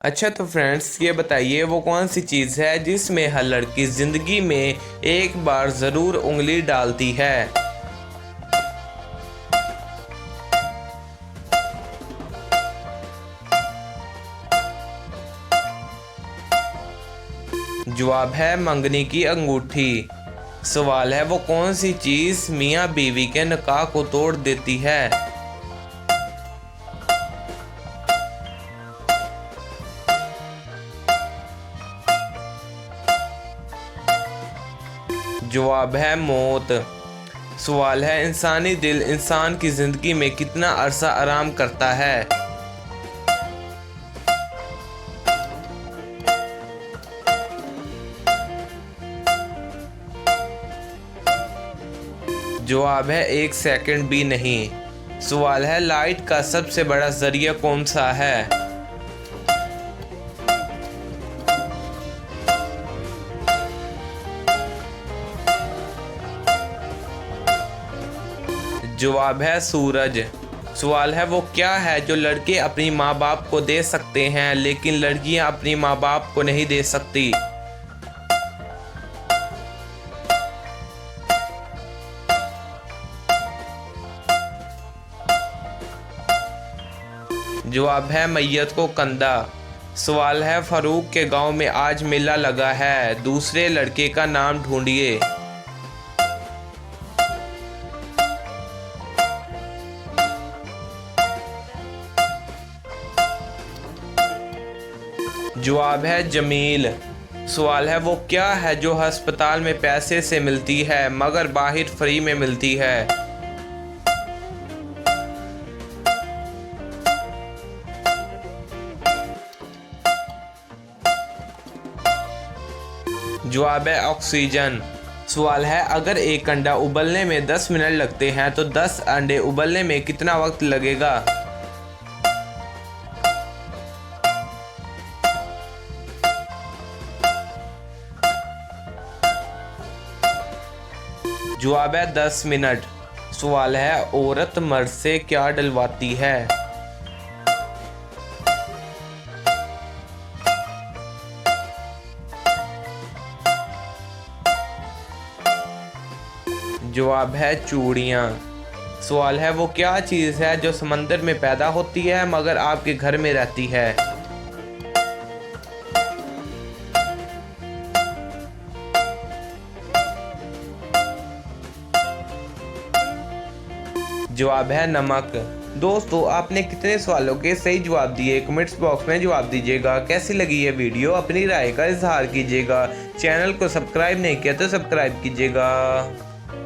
अच्छा तो फ्रेंड्स ये बताइए वो कौन सी चीज़ है जिसमें हर लड़की ज़िंदगी में एक बार ज़रूर उंगली डालती है। जवाब है मंगनी की अंगूठी। सवाल है वो कौन सी चीज़ मियाँ बीवी के निकाह को तोड़ देती है। जवाब है मौत। सवाल है इंसानी दिल इंसान की ज़िंदगी में कितना अरसा आराम करता है। जवाब है 1 सेकंड भी नहीं। सवाल है लाइट का सबसे बड़ा जरिया कौन सा है। जवाब है सूरज। सवाल है वो क्या है जो लड़के अपनी माँ बाप को दे सकते हैं लेकिन लड़कियां अपनी माँ बाप को नहीं दे सकती। जवाब है मैयत को कंधा। सवाल है फारूक के गांव में आज मेला लगा है, दूसरे लड़के का नाम ढूंढिए। जवाब है जमील। सवाल है वो क्या है जो अस्पताल में पैसे से मिलती है मगर बाहर फ्री में मिलती है। जवाब है ऑक्सीजन। सवाल है अगर एक अंडा उबलने में 10 मिनट लगते हैं तो 10 अंडे उबलने में कितना वक्त लगेगा। जवाब है 10 मिनट। सवाल है औरत मर्द से क्या डलवाती है। जवाब है चूड़ियाँ। सवाल है वो क्या चीज़ है जो समंदर में पैदा होती है मगर आपके घर में रहती है। जवाब है नमक। दोस्तों आपने कितने सवालों के सही जवाब दिए कमेंट्स बॉक्स में जवाब दीजिएगा। कैसी लगी ये वीडियो अपनी राय का इजहार कीजिएगा। चैनल को सब्सक्राइब नहीं किया तो सब्सक्राइब कीजिएगा।